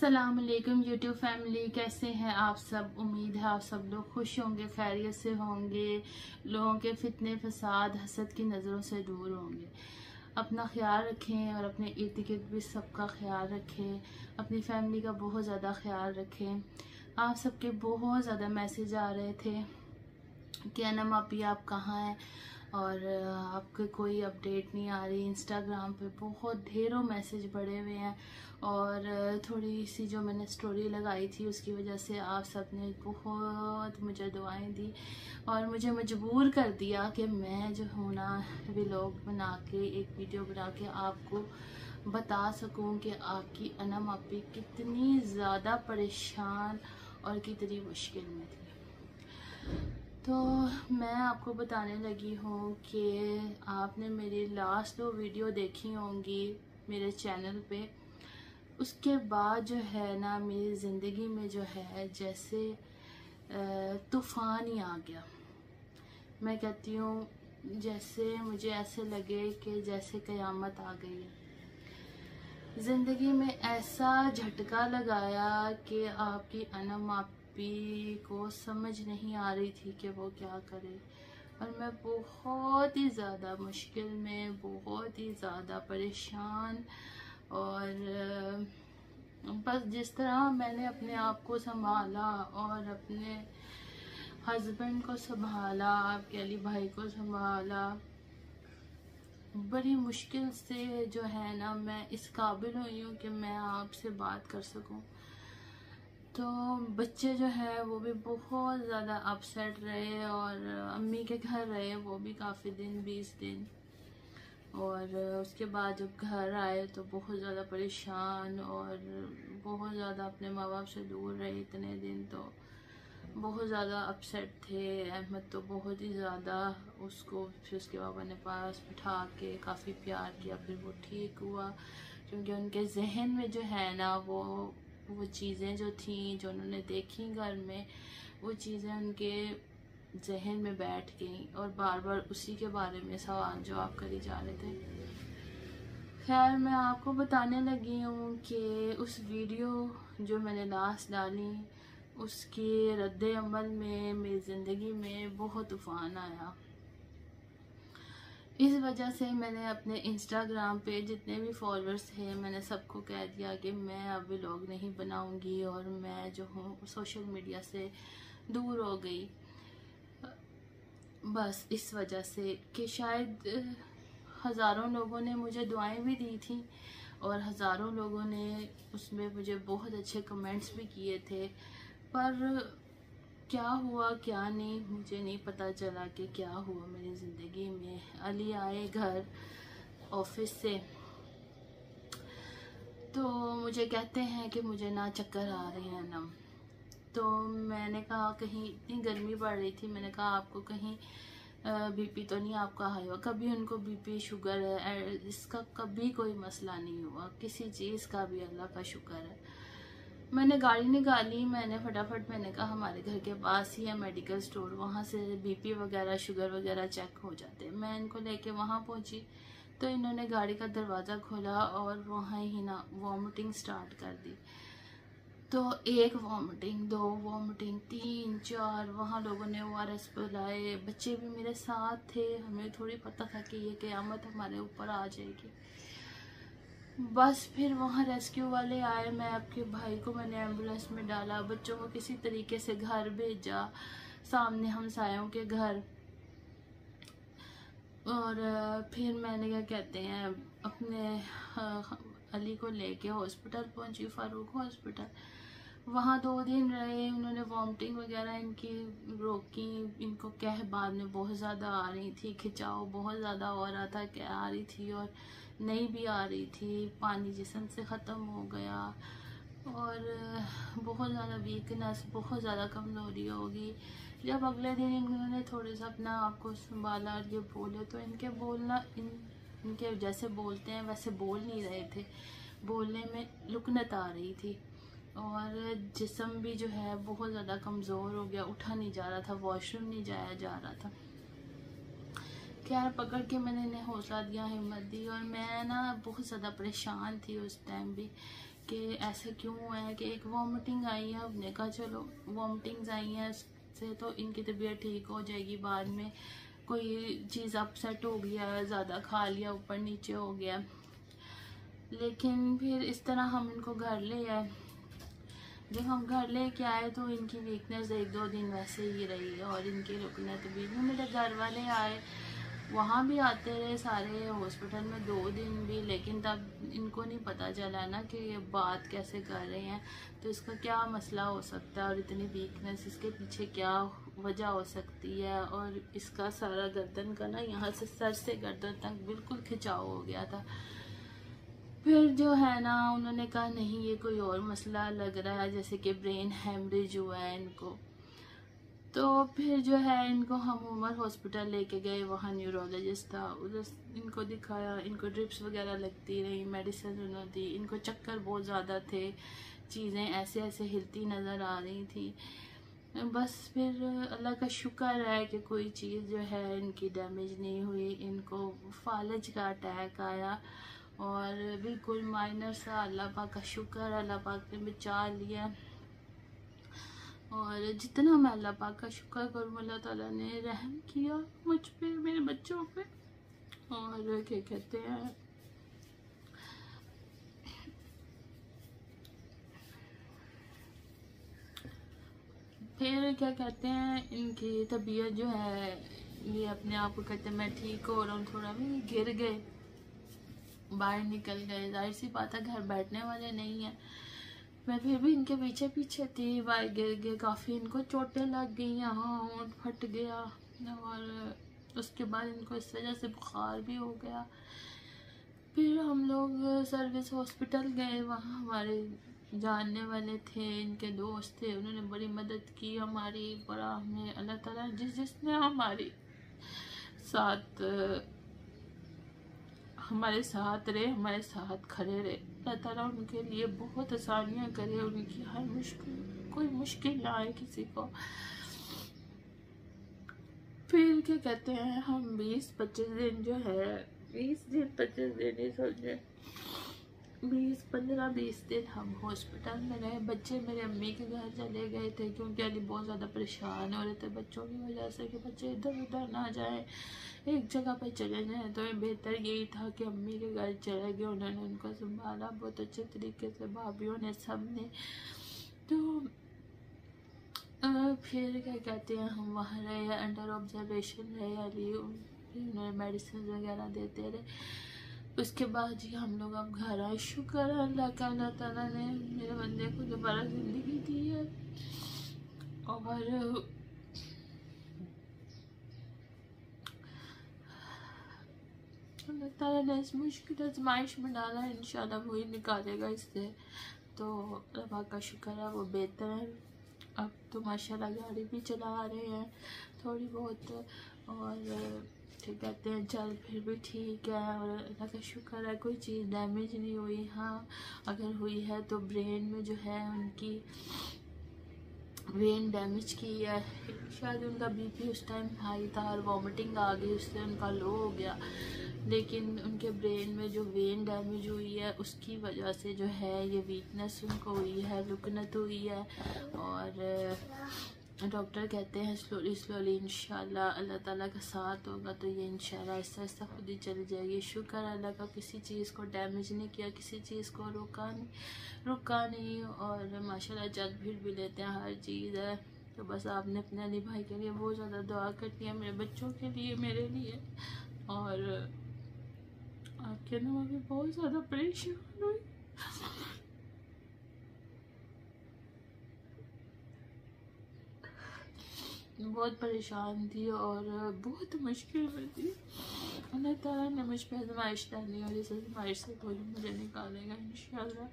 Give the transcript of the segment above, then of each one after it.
अस्सलाम वालेकुम YouTube family, कैसे हैं आप सब। उम्मीद है आप सब लोग खुश होंगे, खैरियत से होंगे, लोगों के फितने फसाद हसद की नज़रों से दूर होंगे। अपना ख्याल रखें और अपने इर्द गिर्द भी सबका ख्याल रखें, अपनी फैमिली का बहुत ज़्यादा ख्याल रखें। आप सबके बहुत ज़्यादा मैसेज आ रहे थे कि अनम आपी आप कहाँ हैं और आपके कोई अपडेट नहीं आ रही। इंस्टाग्राम पे बहुत ढेरों मैसेज पड़े हुए हैं और थोड़ी सी जो मैंने स्टोरी लगाई थी उसकी वजह से आप सब ने बहुत मुझे दुआएं दी और मुझे मजबूर कर दिया कि मैं जो हूँ ना व्लॉग बना के एक वीडियो बना के आपको बता सकूं कि आपकी अनम आपी कितनी ज़्यादा परेशान और कितनी मुश्किल में थी। तो मैं आपको बताने लगी हूँ कि आपने मेरी लास्ट 2 वीडियो देखी होंगी मेरे चैनल पे। उसके बाद जो है ना मेरी ज़िंदगी में जो है जैसे तूफ़ान ही आ गया। मैं कहती हूँ जैसे मुझे ऐसे लगे कि जैसे क़यामत आ गई है। ज़िंदगी में ऐसा झटका लगाया कि आपकी अनम आपी को समझ नहीं आ रही थी कि वो क्या करे और मैं बहुत ही ज़्यादा मुश्किल में, बहुत ही ज़्यादा परेशान। और बस जिस तरह मैंने अपने आप को संभाला और अपने हस्बैंड को संभाला, आपके अली भाई को संभाला, बड़ी मुश्किल से जो है ना मैं इस काबिल हुई हूँ कि मैं आपसे बात कर सकूँ। तो बच्चे जो है वो भी बहुत ज़्यादा अपसेट रहे और अम्मी के घर रहे वो भी काफ़ी दिन, 20 दिन। और उसके बाद जब घर आए तो बहुत ज़्यादा परेशान और बहुत ज़्यादा अपने माँ बाप से दूर रहे इतने दिन, तो बहुत ज़्यादा अपसेट थे। अहमद तो बहुत ही ज़्यादा, उसको फिर उसके पापा ने पास बिठा के काफ़ी प्यार किया, फिर वो ठीक हुआ क्योंकि उनके जहन में जो है ना वो चीज़ें जो थी जो उन्होंने देखी घर में, वो चीज़ें उनके जहन में बैठ गई और बार बार उसी के बारे में सवाल जवाब करी जा रहे थे। खैर मैं आपको बताने लगी हूँ कि उस वीडियो जो मैंने लास्ट डाली उसके रद्द अमल में मेरी ज़िंदगी में बहुत तूफ़ान आया। इस वजह से मैंने अपने इंस्टाग्राम पे जितने भी फॉलोअर्स थे मैंने सबको कह दिया कि मैं अब व्लॉग नहीं बनाऊंगी और मैं जो हूँ सोशल मीडिया से दूर हो गई। बस इस वजह से कि शायद हज़ारों लोगों ने मुझे दुआएं भी दी थी और हज़ारों लोगों ने उसमें मुझे बहुत अच्छे कमेंट्स भी किए थे, पर क्या हुआ क्या नहीं मुझे नहीं पता चला कि क्या हुआ मेरी ज़िंदगी में। अली आए घर ऑफिस से तो मुझे कहते हैं कि मुझे ना चक्कर आ रहे हैं ना। तो मैंने कहा कहीं इतनी गर्मी पड़ रही थी, मैंने कहा आपको कहीं बीपी तो नहीं आपका हाई हुआ। कभी उनको बीपी शुगर है इसका कभी कोई मसला नहीं हुआ, किसी चीज़ का भी, अल्लाह का शुक्र है। मैंने गाड़ी निकाली, मैंने फटाफट मैंने कहा हमारे घर के पास ही है मेडिकल स्टोर, वहाँ से बीपी वगैरह शुगर वगैरह चेक हो जाते हैं। मैं इनको लेके वहाँ पहुँची तो इन्होंने गाड़ी का दरवाज़ा खोला और वहाँ ही ना वॉमिटिंग स्टार्ट कर दी। तो 1 वॉमिटिंग, 2 वॉमिटिंग, 3, 4, वहाँ लोगों ने ORS पिलाए। बच्चे भी मेरे साथ थे, हमें थोड़ी पता था कि ये क़यामत हमारे ऊपर आ जाएगी। बस फिर वहाँ रेस्क्यू वाले आए, मैं आपके भाई को मैंने एम्बुलेंस में डाला, बच्चों को किसी तरीके से घर भेजा, सामने हमसायों के घर। और फिर मैंने क्या कहते हैं अपने अली को लेके हॉस्पिटल पहुंची, फारूक हॉस्पिटल। वहाँ 2 दिन रहे, उन्होंने वॉमिटिंग वगैरह इनकी रोकी। इनको कह बाद में बहुत ज़्यादा आ रही थी, खिंचाव बहुत ज़्यादा हो रहा था, क्या आ रही थी और नहीं भी आ रही थी, पानी जिस्म से ख़त्म हो गया और बहुत ज़्यादा वीकनेस, बहुत ज़्यादा कमज़ोरी होगी। जब अगले दिन इन्होंने थोड़े सा अपना आप को संभाला और ये बोले तो इनके बोलना इनके जैसे बोलते हैं वैसे बोल नहीं रहे थे, बोलने में लुकनत आ रही थी और जिस्म भी जो है बहुत ज़्यादा कमज़ोर हो गया, उठा नहीं जा रहा था, वॉशरूम नहीं जाया जा रहा था। खैर पकड़ के मैंने इन्हें हौसला दिया, हिम्मत दी और मैं ना बहुत ज़्यादा परेशान थी उस टाइम भी कि ऐसा क्यों हुआ है कि एक वॉमिटिंग आई है। हमने कहा चलो वॉमिटिंग्स आई हैं से तो इनकी तबीयत ठीक हो जाएगी, बाद में कोई चीज़ अपसेट हो गया, ज़्यादा खा लिया, ऊपर नीचे हो गया। लेकिन फिर इस तरह हम इनको घर ले आए। जब हम घर लेके आए तो इनकी वीकनेस 1-2 दिन वैसे ही रही और इनकी रुकनत भी मेरे घर वाले आए, वहाँ भी आते रहे सारे, हॉस्पिटल में 2 दिन भी, लेकिन तब इनको नहीं पता चला ना कि ये बात कैसे कर रहे हैं, तो इसका क्या मसला हो सकता है और इतनी वीकनेस इसके पीछे क्या वजह हो सकती है। और इसका सारा गर्दन का ना यहाँ से सर से गर्दन तक बिल्कुल खिंचाव हो गया था। फिर जो है ना उन्होंने कहा नहीं ये कोई और मसला लग रहा है, जैसे कि ब्रेन हेमरेज हुआ है इनको। तो फिर जो है इनको हम उमर हॉस्पिटल लेके गए, वहाँ न्यूरोलॉजिस्ट था, उधर इनको दिखाया, इनको ड्रिप्स वगैरह लगती रही, मेडिसिन उन्होंने दी, इनको चक्कर बहुत ज़्यादा थे, चीज़ें ऐसे ऐसे हिलती नज़र आ रही थी। बस फिर अल्लाह का शुक्र है कि कोई चीज़ जो है इनकी डैमेज नहीं हुई। इनको फालज का अटैक आया और बिल्कुल माइनर सा, अल्लाह पाक का शुक्र, अल्लाह पाक ने बचा लिया। और जितना मैं अल्लाह पाक का शुक्र करूँ, अल्लाह ताला ने रहम किया मुझ पे, मेरे बच्चों पे। और क्या कहते हैं, फिर क्या कहते हैं, इनकी तबीयत जो है ये अपने आप को कहते हैं मैं ठीक हो रहा हूँ, थोड़ा भी गिर गए, बाहर निकल गए, जाहिर सी बात है घर बैठने वाले नहीं है। मैं फिर भी इनके पीछे पीछे थी, बाहर गिर गए, काफ़ी इनको चोटें लग गई, यहाँ होंठ फट गया और उसके बाद इनको इस वजह से बुखार भी हो गया। फिर हम लोग सर्विस हॉस्पिटल गए, वहाँ हमारे जानने वाले थे, इनके दोस्त थे, उन्होंने बड़ी मदद की हमारी, बड़ा हमें अल्लाह ताला जिसने हमारे साथ रहे, हमारे साथ खड़े रहे, अल्लाह ताला उनके लिए बहुत आसानियाँ करे, उनकी हर मुश्किल, कोई मुश्किल ना आए किसी को। फिर क्या कहते हैं, हम 20-25 दिन जो है, 20-25 दिन ही समझे, 20 दिन हम हॉस्पिटल में रहे। बच्चे मेरे अम्मी के घर चले गए थे क्योंकि अली बहुत ज़्यादा परेशान हो रहे थे बच्चों की वजह से, कि बच्चे इधर उधर ना जाए, एक जगह पे चले जाएं। तो बेहतर यही था कि अम्मी के घर चले गए, उन्होंने उनको संभाला बहुत अच्छे तरीके से, भाभीयों ने, सब ने। तो फिर क्या कहते हैं, हम वहाँ रहे, अंडर ऑब्जर्वेशन रहे, अली उन्होंने मेडिसिन वगैरह देते रहे। उसके बाद जी हम लोग अब घर आए। शुक्र है अल्लाह का, अल्लाह ताला ने मेरे बंदे को दोबारा ज़िंदगी दी है। और अल्लाह ताला ने इस मुश्किल आज़माइश में डाला है, इंशाल्लाह वही निकालेगा इससे। तो अल्लाह का शुक्र है, वो बेहतर है। अब तो माशाल्लाह गाड़ी भी चला रहे हैं थोड़ी बहुत, और क्या कहते हैं चल फिर भी ठीक है, और अल्लाह का शुक्र है कोई चीज़ डैमेज नहीं हुई। हाँ अगर हुई है तो ब्रेन में जो है उनकी वेन डैमेज की है, शायद उनका बीपी उस टाइम हाई था और वॉमिटिंग आ गई, उससे उनका लो हो गया। लेकिन उनके ब्रेन में जो वेन डैमेज हुई है उसकी वजह से जो है ये वीकनेस उनको हुई है, रुकनत हुई है। और डॉक्टर कहते हैं स्लोली स्लोली इंशाल्लाह अल्लाह ताला का साथ होगा तो ये इंशाल्लाह आहिस्ता आहिस्ता खुद ही चली जाएगी। शुक्र अल्लाह का, किसी चीज़ को डैमेज नहीं किया, किसी चीज़ को रुका नहीं और माशाल्लाह चल फिर भी लेते हैं, हर चीज़ है। तो बस आपने अपने अली भाई के लिए बहुत ज़्यादा दुआ करनी है, मेरे बच्चों के लिए, मेरे लिए, और आपके ना मैं भी बहुत ज़्यादा परेशान हुई। बहुत परेशान थी और बहुत मुश्किल में थी। अल्लाह ताला ने मुझ पर आज़माइश डाली और इस आज़माइश से कोई मुझे निकालेगा इंशाल्लाह।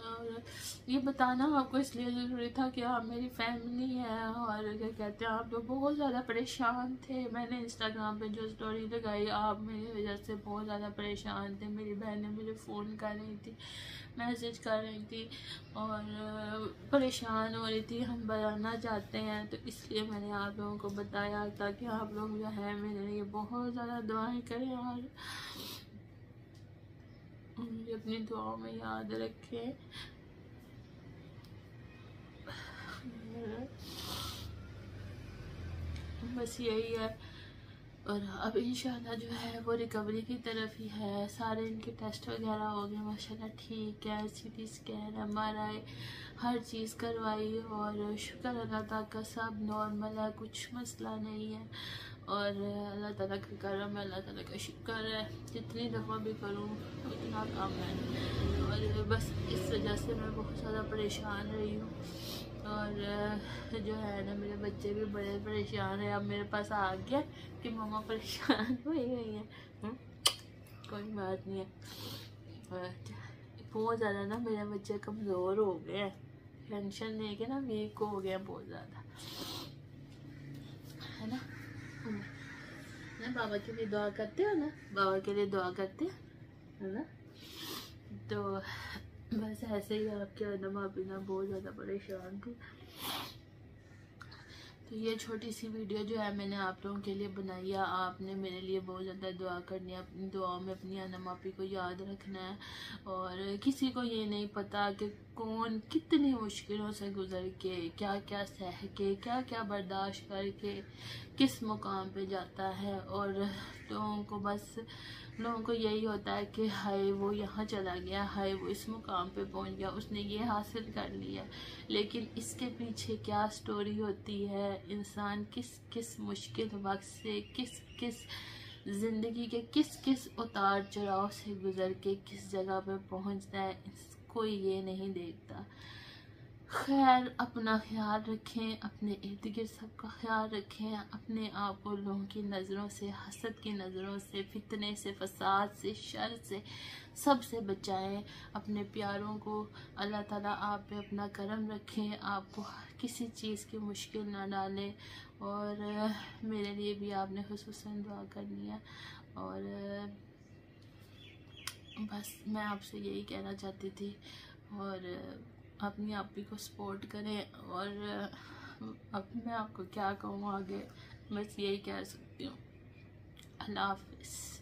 और ये बताना आपको इसलिए ज़रूरी था कि आप मेरी फैमिली है, और क्या कहते हैं आप लोग बहुत ज़्यादा परेशान थे। मैंने इंस्टाग्राम पे जो स्टोरी लगाई, आप मेरी वजह से बहुत ज़्यादा परेशान थे। मेरी बहनें मुझे फ़ोन कर रही थी, मैसेज कर रही थी और परेशान हो रही थी, हम बताना चाहते हैं। तो इसलिए मैंने आप लोगों को बताया ताकि आप लोग जो है मेरे लिए बहुत ज़्यादा दुआएं करें। मुझे अपनी दुआओं में याद रखें। बस यही है। और अब इंशाल्लाह जो है वो रिकवरी की तरफ ही है। सारे इनके टेस्ट वगैरह हो गए माशाल्लाह, ठीक है। सीटी स्कैन, MRI, हर चीज़ करवाई और शुक्र अल्लाह ताला का, सब नॉर्मल है, कुछ मसला नहीं है। और अल्लाह ताला का करम है, अल्लाह ताला का शुक्र है। जितनी दफ़ा भी करूँ उतना कम है। और बस इस वजह से मैं बहुत ज़्यादा परेशान रही हूँ। और जो है ना, मेरे बच्चे भी बड़े परेशान हैं। अब मेरे पास आ गया कि मम्मा परेशान हुई हुई है। कोई बात नहीं है। बहुत ज़्यादा ना मेरे बच्चे कमज़ोर हो गए हैं, टेंशन लेके ना वीक हो गए हैं बहुत ज़्यादा, है ना। बाबा के लिए दुआ करते हो ना, बाबा के लिए दुआ करते है ना। तो बस ऐसे ही आपके अनमा बिना बहुत ज़्यादा परेशान थी। तो ये छोटी सी वीडियो जो है मैंने आप लोगों के लिए बनाई है। आपने मेरे लिए बहुत ज़्यादा दुआ करनी है, अपनी दुआओं में अपनी अनमा आपी को याद रखना है। और किसी को ये नहीं पता कि कौन कितनी मुश्किलों से गुजर के, क्या क्या सह के, क्या क्या बर्दाश्त करके किस मुकाम पे जाता है। और लोगों को यही होता है कि हाय वो यहाँ चला गया, हाय वो इस मुकाम पे पहुँच गया, उसने ये हासिल कर लिया। लेकिन इसके पीछे क्या स्टोरी होती है, इंसान किस किस मुश्किल वक्त से, किस किस ज़िंदगी के किस किस उतार चढ़ाव से गुजर के किस जगह पे पहुँचता है, कोई ये नहीं देखता। खैर, अपना ख्याल रखें, अपने इर्द गिर्द सबका ख्याल रखें, अपने आप को लोगों की नज़रों से, हसद की नज़रों से, फितने से, फसाद से, शर से, सब से बचाएं। अपने प्यारों को अल्लाह ताला आप पे अपना करम रखें, आपको किसी चीज़ की मुश्किल ना डालें। और मेरे लिए भी आपने खुसूसन दुआ करनी है। और बस मैं आपसे यही कहना चाहती थी। और अपनी आपी को सपोर्ट करें। और अब मैं आपको क्या कहूँ आगे, बस यही कह सकती हूँ। अल्लाह हाफ़िज़।